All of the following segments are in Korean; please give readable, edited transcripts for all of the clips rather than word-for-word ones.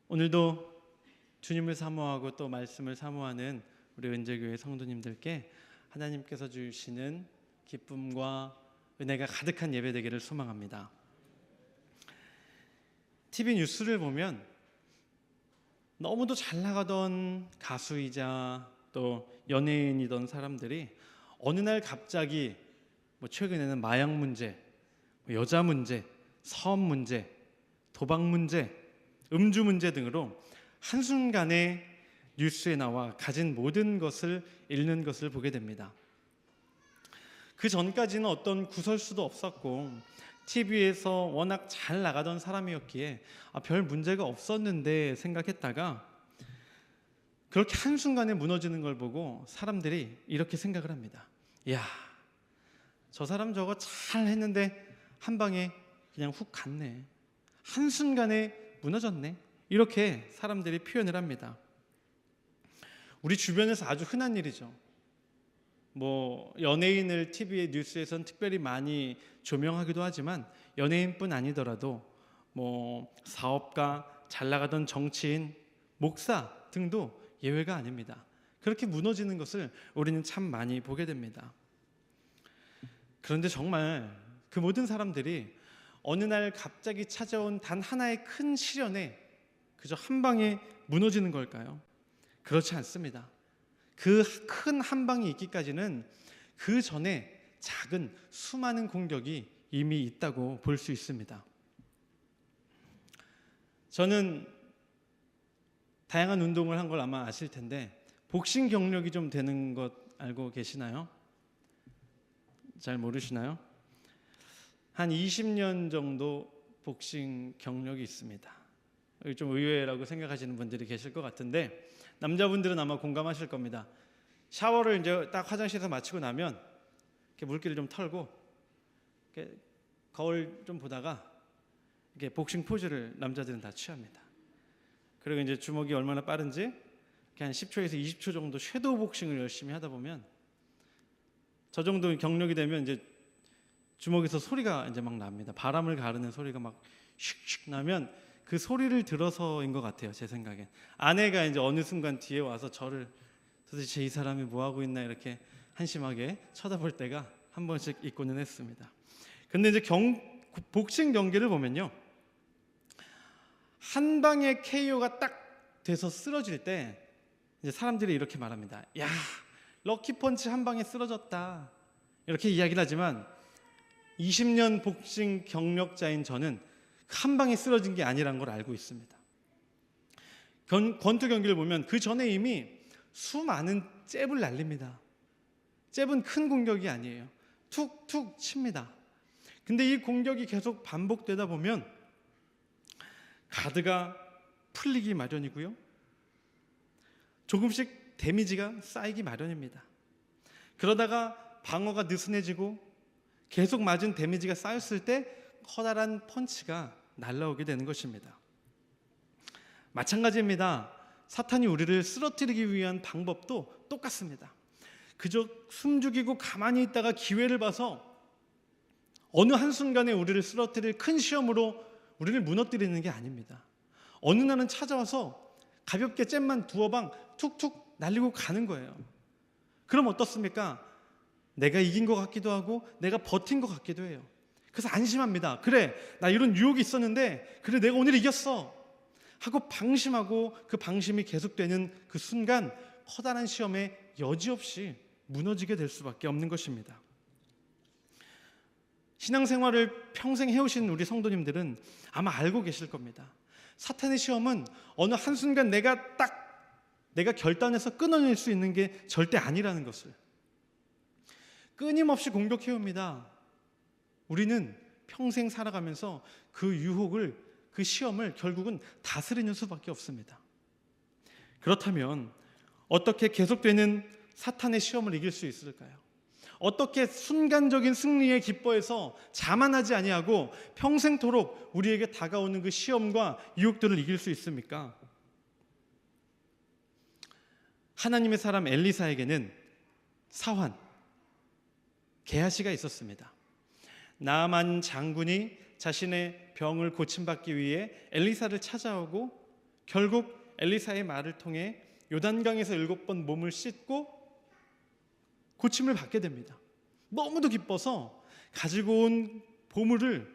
오늘도 주님을 사모하고 또 말씀을 사모하는 우리 은재교회 성도님들께 하나님께서 주시는 기쁨과 은혜가 가득한 예배 되기를 소망합니다. TV 뉴스를 보면 너무도 잘 나가던 가수이자 또 연예인이던 사람들이 어느 날 갑자기 최근에는 마약 문제, 여자 문제, 사업 문제, 도박 문제, 음주 문제 등으로 한순간에 뉴스에 나와 가진 모든 것을 잃는 것을 보게 됩니다. 그 전까지는 어떤 구설수도 없었고 TV에서 워낙 잘 나가던 사람이었기에 별 문제가 없었는데 생각했다가 그렇게 한순간에 무너지는 걸 보고 사람들이 이렇게 생각을 합니다. 이야, 저 사람 저거 잘 했는데 한 방에 그냥 훅 갔네. 한순간에 무너졌네. 이렇게 사람들이 표현을 합니다. 우리 주변에서 아주 흔한 일이죠. 연예인을 TV의 뉴스에선 특별히 많이 조명하기도 하지만 연예인뿐 아니더라도 사업가, 잘 나가던 정치인, 목사 등도 예외가 아닙니다. 그렇게 무너지는 것을 우리는 참 많이 보게 됩니다. 그런데 정말 그 모든 사람들이 어느 날 갑자기 찾아온 단 하나의 큰 시련에 그저 한 방에 무너지는 걸까요? 그렇지 않습니다. 그 큰 한 방이 있기까지는 그 전에 작은 수많은 공격이 이미 있다고 볼 수 있습니다. 저는 다양한 운동을 한 걸 아마 아실 텐데 복싱 경력이 좀 되는 것 알고 계시나요? 잘 모르시나요? 한 20년 정도 복싱 경력이 있습니다. 좀 의외라고 생각하시는 분들이 계실 것 같은데 남자분들은 아마 공감하실 겁니다. 샤워를 이제 딱 화장실에서 마치고 나면 이렇게 물기를 좀 털고 이렇게 거울 좀 보다가 이렇게 복싱 포즈를 남자들은 다 취합니다. 그리고 이제 주먹이 얼마나 빠른지 이렇게 한 10초에서 20초 정도 섀도우 복싱을 열심히 하다 보면 저 정도 경력이 되면 이제 주먹에서 소리가 이제 막 납니다. 바람을 가르는 소리가 막 슉슉 나면 그 소리를 들어서인 것 같아요. 제 생각엔 아내가 이제 어느 순간 뒤에 와서 저를 도대체 이 사람이 뭐 하고 있나 이렇게 한심하게 쳐다볼 때가 한 번씩 있고는 했습니다. 근데 이제 복싱 경기를 보면요, 한 방에 KO가 딱 돼서 쓰러질 때 이제 사람들이 이렇게 말합니다. 야, 럭키 펀치 한 방에 쓰러졌다. 이렇게 이야기를 하지만 20년 복싱 경력자인 저는 한 방에 쓰러진 게 아니라는 걸 알고 있습니다. 권투 경기를 보면 그 전에 이미 수많은 잽을 날립니다. 잽은 큰 공격이 아니에요. 툭툭 칩니다. 근데 이 공격이 계속 반복되다 보면 가드가 풀리기 마련이고요, 조금씩 데미지가 쌓이기 마련입니다. 그러다가 방어가 느슨해지고 계속 맞은 데미지가 쌓였을 때 커다란 펀치가 날아오게 되는 것입니다. 마찬가지입니다. 사탄이 우리를 쓰러뜨리기 위한 방법도 똑같습니다. 그저 숨죽이고 가만히 있다가 기회를 봐서 어느 한순간에 우리를 쓰러뜨릴 큰 시험으로 우리를 무너뜨리는 게 아닙니다. 어느 날은 찾아와서 가볍게 잽만 두어 방 툭툭 날리고 가는 거예요. 그럼 어떻습니까? 내가 이긴 것 같기도 하고 내가 버틴 것 같기도 해요. 그래서 안심합니다. 그래, 나 이런 유혹이 있었는데 그래, 내가 오늘 이겼어 하고 방심하고 그 방심이 계속되는 그 순간 커다란 시험에 여지없이 무너지게 될 수밖에 없는 것입니다. 신앙생활을 평생 해오신 우리 성도님들은 아마 알고 계실 겁니다. 사탄의 시험은 어느 한순간 내가 결단해서 끊어낼 수 있는 게 절대 아니라는 것을 끊임없이 공격해옵니다. 우리는 평생 살아가면서 그 유혹을, 그 시험을 결국은 다스리는 수밖에 없습니다. 그렇다면 어떻게 계속되는 사탄의 시험을 이길 수 있을까요? 어떻게 순간적인 승리에 기뻐해서 자만하지 아니하고 평생토록 우리에게 다가오는 그 시험과 유혹들을 이길 수 있습니까? 하나님의 사람 엘리사에게는 사환, 게하시가 있었습니다. 나만 장군이 자신의 병을 고침받기 위해 엘리사를 찾아오고 결국 엘리사의 말을 통해 요단강에서 7번 몸을 씻고 고침을 받게 됩니다. 너무도 기뻐서 가지고 온 보물을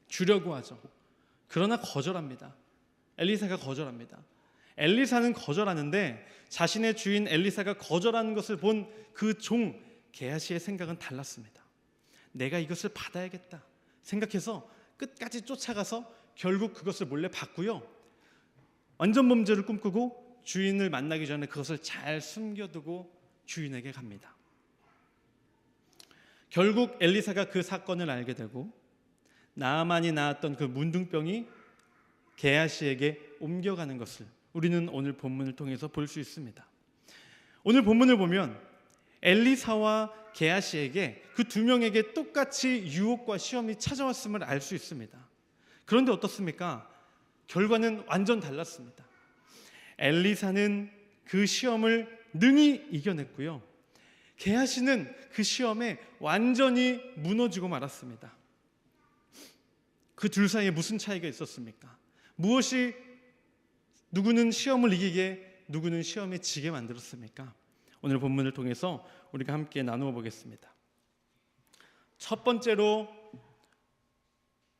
주려고 하죠. 그러나 거절합니다. 엘리사가 거절합니다. 엘리사는 거절하는데 자신의 주인 엘리사가 거절하는 것을 본 그 종 게하시의 생각은 달랐습니다. 내가 이것을 받아야겠다 생각해서 끝까지 쫓아가서 결국 그것을 몰래 받고요, 완전 범죄를 꿈꾸고 주인을 만나기 전에 그것을 잘 숨겨두고 주인에게 갑니다. 결국 엘리사가 그 사건을 알게 되고 나아만이 낳았던 그 문둥병이 게하시에게 옮겨가는 것을 우리는 오늘 본문을 통해서 볼 수 있습니다. 오늘 본문을 보면 엘리사와 게하시에게 그 두 명에게 똑같이 유혹과 시험이 찾아왔음을 알 수 있습니다. 그런데 어떻습니까? 결과는 완전 달랐습니다. 엘리사는 그 시험을 능히 이겨냈고요, 게하시는 그 시험에 완전히 무너지고 말았습니다. 그 둘 사이에 무슨 차이가 있었습니까? 무엇이 누구는 시험을 이기게, 누구는 시험에 지게 만들었습니까? 오늘 본문을 통해서 우리가 함께 나누어 보겠습니다. 첫 번째로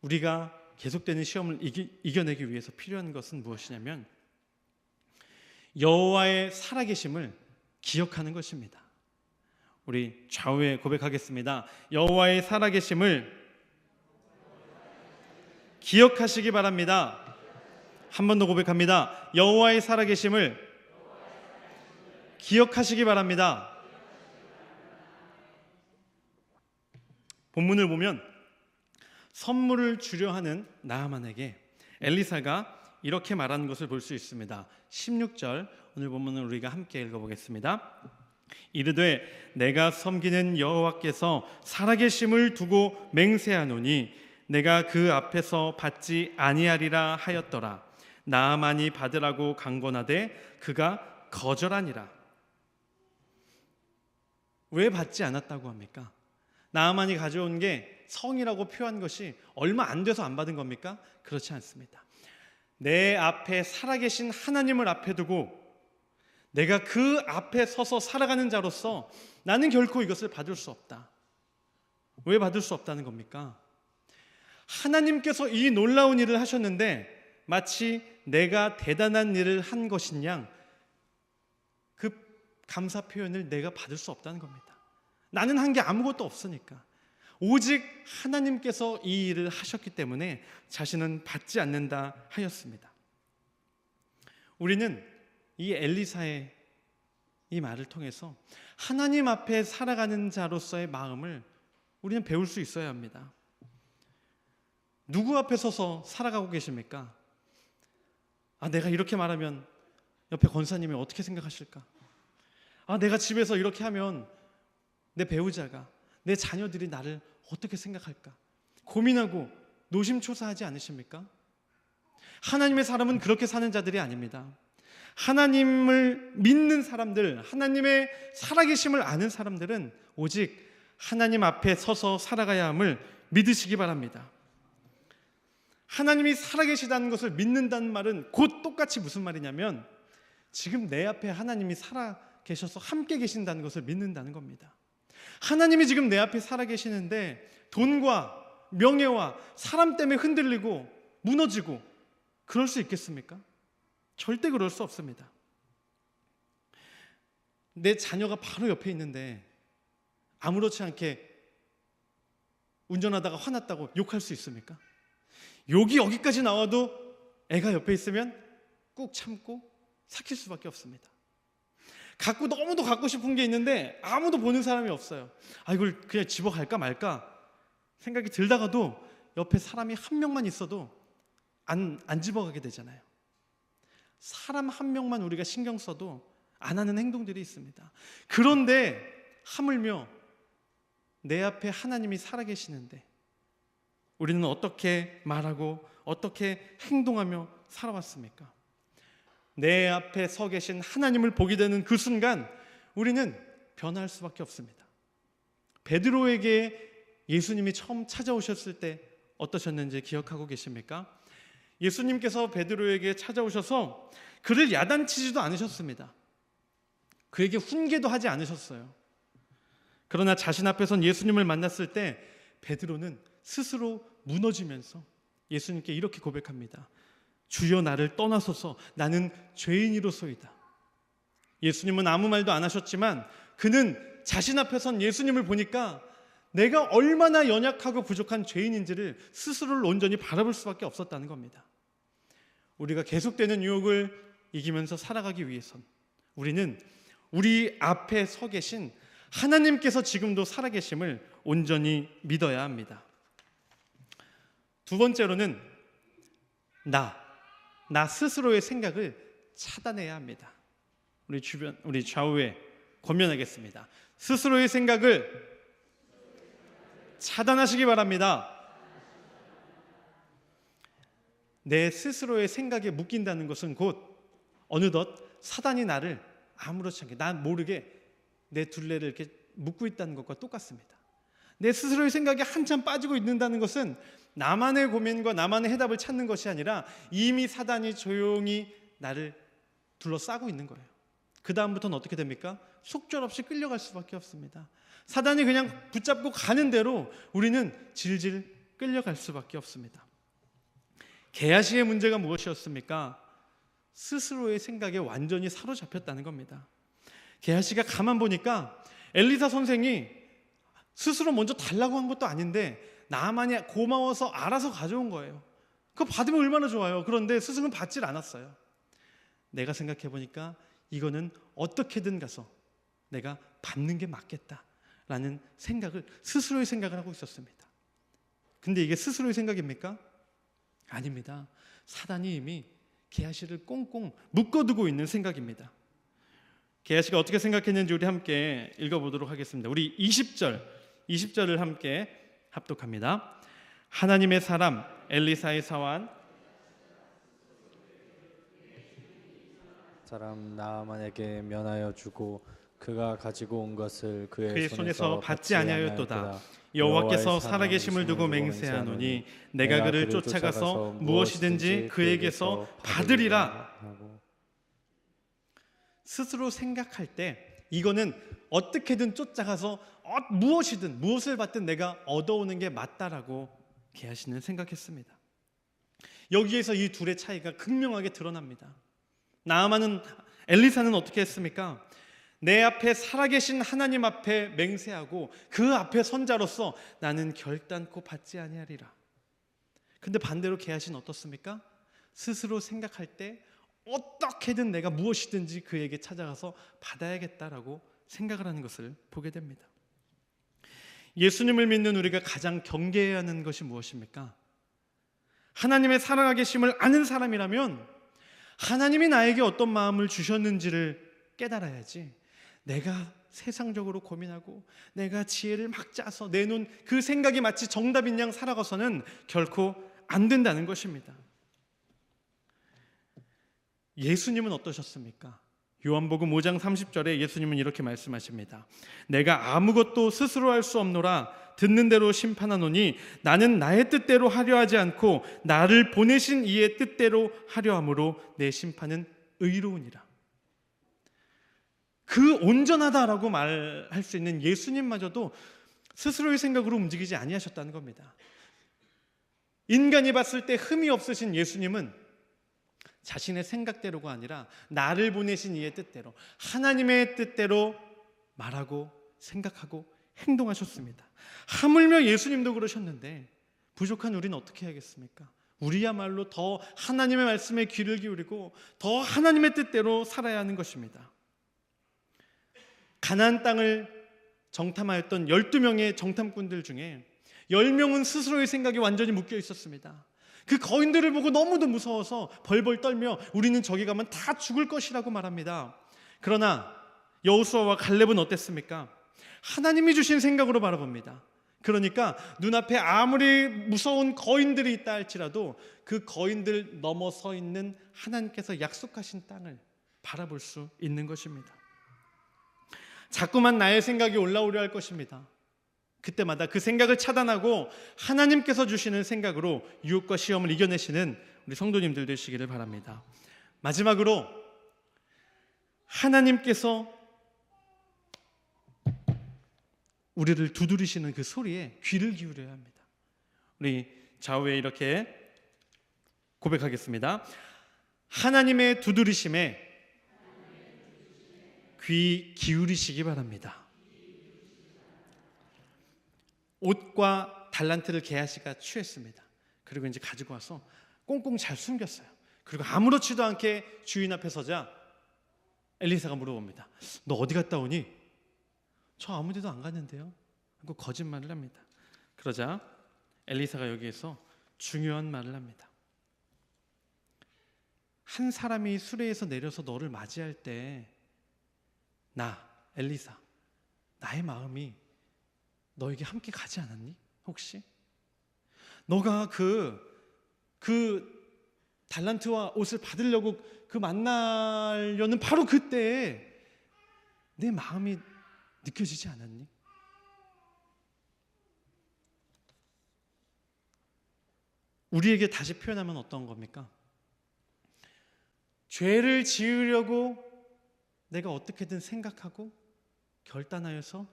우리가 계속되는 시험을 이겨내기 위해서 필요한 것은 무엇이냐면 여호와의 살아계심을 기억하는 것입니다. 우리 좌우에 고백하겠습니다. 여호와의 살아계심을 기억하시기 바랍니다. 한 번 더 고백합니다. 여호와의 살아계심을 기억하시기 바랍니다. 본문을 보면 선물을 주려 하는 나아만에게 엘리사가 이렇게 말하는 것을 볼 수 있습니다. 16절 오늘 본문을 우리가 함께 읽어보겠습니다. 이르되 내가 섬기는 여호와께서 살아계심을 두고 맹세하노니 내가 그 앞에서 받지 아니하리라 하였더라. 나아만이 받으라고 강권하되 그가 거절하니라. 왜 받지 않았다고 합니까? 나아만이 가져온 게 성이라고 표한 것이 얼마 안 돼서 안 받은 겁니까? 그렇지 않습니다. 내 앞에 살아계신 하나님을 앞에 두고 내가 그 앞에 서서 살아가는 자로서 나는 결코 이것을 받을 수 없다. 왜 받을 수 없다는 겁니까? 하나님께서 이 놀라운 일을 하셨는데 마치 내가 대단한 일을 한 것인 양 그 감사 표현을 내가 받을 수 없다는 겁니다. 나는 한 게 아무것도 없으니까. 오직 하나님께서 이 일을 하셨기 때문에 자신은 받지 않는다 하였습니다. 우리는 이 엘리사의 이 말을 통해서 하나님 앞에 살아가는 자로서의 마음을 우리는 배울 수 있어야 합니다. 누구 앞에 서서 살아가고 계십니까? 내가 이렇게 말하면 옆에 권사님이 어떻게 생각하실까? 내가 집에서 이렇게 하면 내 배우자가, 내 자녀들이 나를 어떻게 생각할까? 고민하고 노심초사하지 않으십니까? 하나님의 사람은 그렇게 사는 자들이 아닙니다. 하나님을 믿는 사람들, 하나님의 살아계심을 아는 사람들은 오직 하나님 앞에 서서 살아가야 함을 믿으시기 바랍니다. 하나님이 살아계시다는 것을 믿는다는 말은 곧 똑같이 무슨 말이냐면 지금 내 앞에 하나님이 살아계셔서 함께 계신다는 것을 믿는다는 겁니다. 하나님이 지금 내 앞에 살아계시는데 돈과 명예와 사람 때문에 흔들리고 무너지고 그럴 수 있겠습니까? 절대 그럴 수 없습니다. 내 자녀가 바로 옆에 있는데 아무렇지 않게 운전하다가 화났다고 욕할 수 있습니까? 욕이 여기까지 나와도 애가 옆에 있으면 꾹 참고 삭힐 수밖에 없습니다. 너무도 갖고 싶은 게 있는데 아무도 보는 사람이 없어요. 이걸 그냥 집어갈까 말까 생각이 들다가도 옆에 사람이 한 명만 있어도 안 집어가게 되잖아요. 사람 한 명만 우리가 신경 써도 안 하는 행동들이 있습니다. 그런데 하물며 내 앞에 하나님이 살아계시는데 우리는 어떻게 말하고 어떻게 행동하며 살아왔습니까? 내 앞에 서 계신 하나님을 보게 되는 그 순간 우리는 변할 수밖에 없습니다. 베드로에게 예수님이 처음 찾아오셨을 때 어떠셨는지 기억하고 계십니까? 예수님께서 베드로에게 찾아오셔서 그를 야단치지도 않으셨습니다. 그에게 훈계도 하지 않으셨어요. 그러나 자신 앞에 선 예수님을 만났을 때 베드로는 스스로 무너지면서 예수님께 이렇게 고백합니다. 주여, 나를 떠나소서, 나는 죄인이로소이다. 예수님은 아무 말도 안 하셨지만 그는 자신 앞에 선 예수님을 보니까 내가 얼마나 연약하고 부족한 죄인인지를 스스로를 온전히 바라볼 수밖에 없었다는 겁니다. 우리가 계속되는 유혹을 이기면서 살아가기 위해선 우리는 우리 앞에 서 계신 하나님께서 지금도 살아계심을 온전히 믿어야 합니다. 두 번째로는 나 스스로의 생각을 차단해야 합니다. 우리 좌우에 권면하겠습니다. 스스로의 생각을 차단하시기 바랍니다. 내 스스로의 생각에 묶인다는 것은 곧 어느덧 사단이 나를 아무렇지 않게 난 모르게 내 둘레를 이렇게 묶고 있다는 것과 똑같습니다. 내 스스로의 생각에 한참 빠지고 있는다는 것은 나만의 고민과 나만의 해답을 찾는 것이 아니라 이미 사단이 조용히 나를 둘러싸고 있는 거예요. 그 다음부터는 어떻게 됩니까? 속절없이 끌려갈 수밖에 없습니다. 사단이 그냥 붙잡고 가는 대로 우리는 질질 끌려갈 수밖에 없습니다. 게하시의 문제가 무엇이었습니까? 스스로의 생각에 완전히 사로잡혔다는 겁니다. 게하시가 가만 보니까 엘리사 선생이 스스로 먼저 달라고 한 것도 아닌데 나만이 고마워서 알아서 가져온 거예요. 그거 받으면 얼마나 좋아요. 그런데 스승은 받질 않았어요. 내가 생각해 보니까 이거는 어떻게든 가서 내가 받는 게 맞겠다라는 생각을, 스스로의 생각을 하고 있었습니다. 근데 이게 스스로의 생각입니까? 아닙니다. 사단이 이미 게하시를 꽁꽁 묶어두고 있는 생각입니다. 게하시가 어떻게 생각했는지 우리 함께 읽어보도록 하겠습니다. 우리 20절을 함께 합독합니다. 하나님의 사람 엘리사의 사환 사람 나아만에게 면하여 주고 그가 가지고 온 것을 그의 손에서 받지 아니하였도다. 여호와께서 살아계심을 두고 맹세하노니 내가 그를 쫓아가서 무엇이든지 그에게서 받으리라. 스스로 생각할 때 이거는 어떻게든 쫓아가서 무엇이든 무엇을 받든 내가 얻어오는 게 맞다라고 게하시는 생각했습니다. 여기에서 이 둘의 차이가 극명하게 드러납니다. 나아만은, 엘리사는 어떻게 했습니까? 내 앞에 살아계신 하나님 앞에 맹세하고 그 앞에 선자로서 나는 결단코 받지 아니하리라. 근데 반대로 게하시는 어떻습니까? 스스로 생각할 때 어떻게든 내가 무엇이든지 그에게 찾아가서 받아야겠다라고 생각을 하는 것을 보게 됩니다. 예수님을 믿는 우리가 가장 경계해야 하는 것이 무엇입니까? 하나님의 살아계심을 아는 사람이라면 하나님이 나에게 어떤 마음을 주셨는지를 깨달아야지 내가 세상적으로 고민하고 내가 지혜를 막 짜서 내놓은 그 생각이 마치 정답인 양 살아가서는 결코 안 된다는 것입니다. 예수님은 어떠셨습니까? 요한복음 5장 30절에 예수님은 이렇게 말씀하십니다. 내가 아무것도 스스로 할 수 없노라. 듣는 대로 심판하노니 나는 나의 뜻대로 하려 하지 않고 나를 보내신 이의 뜻대로 하려 함으로 내 심판은 의로우니라. 그 온전하다라고 말할 수 있는 예수님마저도 스스로의 생각으로 움직이지 아니하셨다는 겁니다. 인간이 봤을 때 흠이 없으신 예수님은 자신의 생각대로가 아니라 나를 보내신 이의 뜻대로, 하나님의 뜻대로 말하고 생각하고 행동하셨습니다. 하물며 예수님도 그러셨는데 부족한 우리는 어떻게 해야겠습니까? 우리야말로 더 하나님의 말씀에 귀를 기울이고 더 하나님의 뜻대로 살아야 하는 것입니다. 가나안 땅을 정탐하였던 12명의 정탐꾼들 중에 10명은 스스로의 생각에 완전히 묶여 있었습니다. 그 거인들을 보고 너무도 무서워서 벌벌 떨며 우리는 저기 가면 다 죽을 것이라고 말합니다. 그러나 여호수아와 갈렙은 어땠습니까? 하나님이 주신 생각으로 바라봅니다. 그러니까 눈앞에 아무리 무서운 거인들이 있다 할지라도 그 거인들 넘어서 있는 하나님께서 약속하신 땅을 바라볼 수 있는 것입니다. 자꾸만 나의 생각이 올라오려 할 것입니다. 그때마다 그 생각을 차단하고 하나님께서 주시는 생각으로 유혹과 시험을 이겨내시는 우리 성도님들 되시기를 바랍니다. 마지막으로 하나님께서 우리를 두드리시는 그 소리에 귀를 기울여야 합니다. 우리 좌우에 이렇게 고백하겠습니다. 하나님의 두드리심에 귀 기울이시기 바랍니다. 옷과 달란트를 게하시가 취했습니다. 그리고 이제 가지고 와서 꽁꽁 잘 숨겼어요. 그리고 아무렇지도 않게 주인 앞에 서자 엘리사가 물어봅니다. 너 어디 갔다 오니? 저 아무 데도 안 갔는데요. 하고 거짓말을 합니다. 그러자 엘리사가 여기에서 중요한 말을 합니다. 한 사람이 수레에서 내려서 너를 맞이할 때 나 엘리사 나의 마음이 너에게 함께 가지 않았니? 혹시? 너가 그 달란트와 옷을 받으려고 그 만나려는 바로 그때에 내 마음이 느껴지지 않았니? 우리에게 다시 표현하면 어떤 겁니까? 죄를 지으려고 내가 어떻게든 생각하고 결단하여서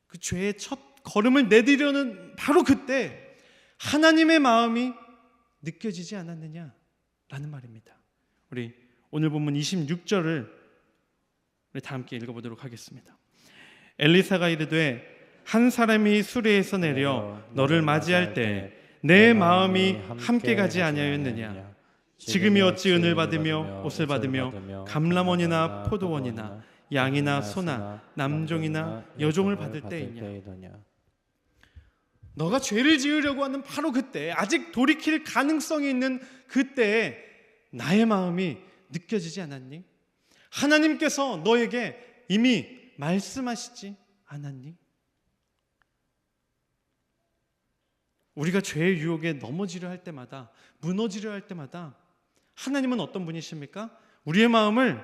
그 죄의 첫 걸음을 내디려는 바로 그때 하나님의 마음이 느껴지지 않았느냐라는 말입니다. 우리 오늘 본문 26절을 우리 다 함께 읽어보도록 하겠습니다. 엘리사가 이르되 한 사람이 수레에서 내려 너를 맞이할 때 내 마음이 함께 가지 아니하였느냐? 지금이 어찌 은을 받으며 옷을 받으며 감람원이나 포도원이나 양이나 소나 남종이나 여종을 받을 때이냐? 너가 죄를 지으려고 하는 바로 그때, 아직 돌이킬 가능성이 있는 그때에 나의 마음이 느껴지지 않았니? 하나님께서 너에게 이미 말씀하시지 않았니? 우리가 죄의 유혹에 넘어지려 할 때마다, 무너지려 할 때마다 하나님은 어떤 분이십니까? 우리의 마음을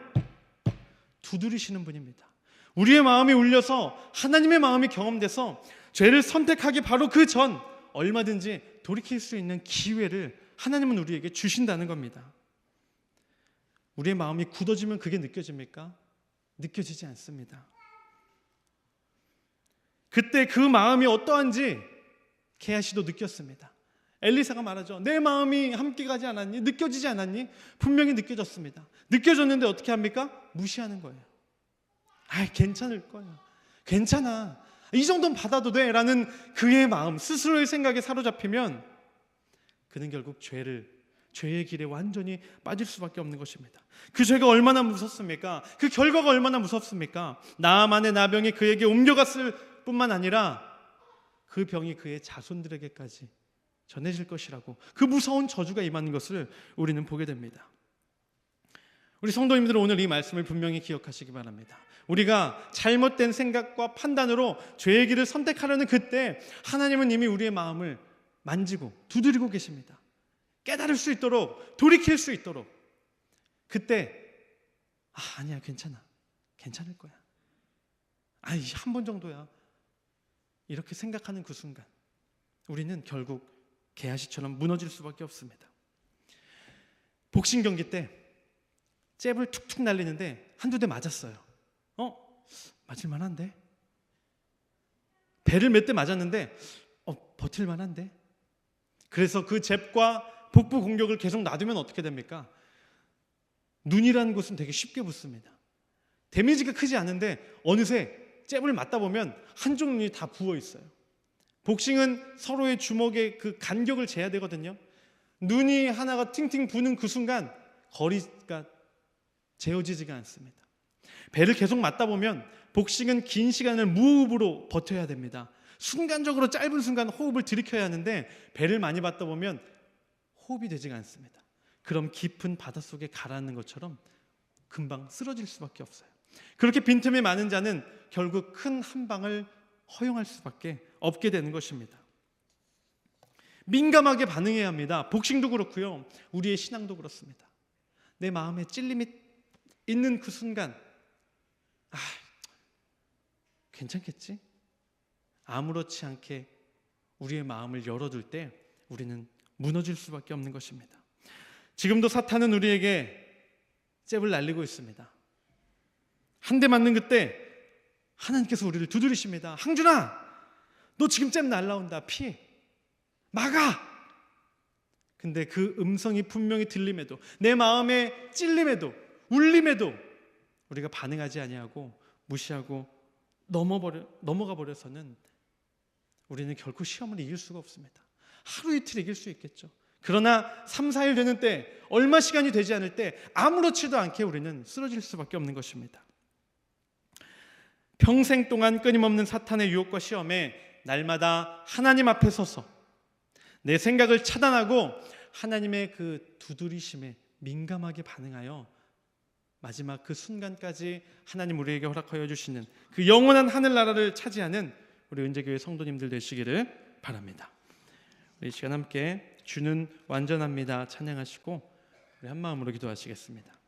두드리시는 분입니다. 우리의 마음이 울려서 하나님의 마음이 경험돼서 죄를 선택하기 바로 그 전 얼마든지 돌이킬 수 있는 기회를 하나님은 우리에게 주신다는 겁니다. 우리의 마음이 굳어지면 그게 느껴집니까? 느껴지지 않습니다. 그때 그 마음이 어떠한지 게하시도 느꼈습니다. 엘리사가 말하죠. 내 마음이 함께 가지 않았니? 느껴지지 않았니? 분명히 느껴졌습니다. 느껴졌는데 어떻게 합니까? 무시하는 거예요. 괜찮을 거야. 괜찮아. 이 정도는 받아도 돼 라는 그의 마음, 스스로의 생각에 사로잡히면 그는 결국 죄의 길에 완전히 빠질 수밖에 없는 것입니다. 그 죄가 얼마나 무섭습니까? 그 결과가 얼마나 무섭습니까? 나만의 나병이 그에게 옮겨갔을 뿐만 아니라 그 병이 그의 자손들에게까지 전해질 것이라고 그 무서운 저주가 임하는 것을 우리는 보게 됩니다. 우리 성도님들은 오늘 이 말씀을 분명히 기억하시기 바랍니다. 우리가 잘못된 생각과 판단으로 죄의 길을 선택하려는 그때 하나님은 이미 우리의 마음을 만지고 두드리고 계십니다. 깨달을 수 있도록, 돌이킬 수 있도록. 그때 아니야, 괜찮아, 괜찮을 거야, 한 번 정도야, 이렇게 생각하는 그 순간 우리는 결국 게하시처럼 무너질 수밖에 없습니다. 복싱 경기 때 잽을 툭툭 날리는데 한두 대 맞았어요. 맞을 만한데? 배를 몇 대 맞았는데 버틸 만한데? 그래서 그 잽과 복부 공격을 계속 놔두면 어떻게 됩니까? 눈이라는 곳은 되게 쉽게 붓습니다. 데미지가 크지 않은데 어느새 잽을 맞다 보면 한쪽 눈이 다 부어 있어요. 복싱은 서로의 주먹의 그 간격을 재야 되거든요. 눈이 하나가 팅팅 부는 그 순간 거리가 재어지지가 않습니다. 배를 계속 맞다 보면 복싱은 긴 시간을 무호흡으로 버텨야 됩니다. 순간적으로 짧은 순간 호흡을 들이켜야 하는데 배를 많이 받다 보면 호흡이 되지가 않습니다. 그럼 깊은 바닷속에 가라앉는 것처럼 금방 쓰러질 수밖에 없어요. 그렇게 빈틈이 많은 자는 결국 큰 한 방을 허용할 수밖에 없게 되는 것입니다. 민감하게 반응해야 합니다. 복싱도 그렇고요, 우리의 신앙도 그렇습니다. 내 마음에 찔림이 있는 그 순간 괜찮겠지? 아무렇지 않게 우리의 마음을 열어둘 때 우리는 무너질 수밖에 없는 것입니다. 지금도 사탄은 우리에게 잽을 날리고 있습니다. 한 대 맞는 그때 하나님께서 우리를 두드리십니다. 항준아, 너 지금 잽 날라온다. 피해. 막아. 근데 그 음성이 분명히 들림에도, 내 마음에 찔림에도, 울림에도 우리가 반응하지 아니하고 무시하고 넘어가 버려서는 우리는 결코 시험을 이길 수가 없습니다. 하루 이틀 이길 수 있겠죠. 그러나 3, 4일 되는 때, 얼마 시간이 되지 않을 때 아무렇지도 않게 우리는 쓰러질 수밖에 없는 것입니다. 평생 동안 끊임없는 사탄의 유혹과 시험에 날마다 하나님 앞에 서서 내 생각을 차단하고 하나님의 그 두드리심에 민감하게 반응하여 마지막 그 순간까지 하나님 우리에게 허락하여 주시는 그 영원한 하늘나라를 차지하는 우리 은재교회 성도님들 되시기를 바랍니다. 우리 이 시간 함께 주는 완전합니다 찬양하시고 우리 한 마음으로 기도하시겠습니다.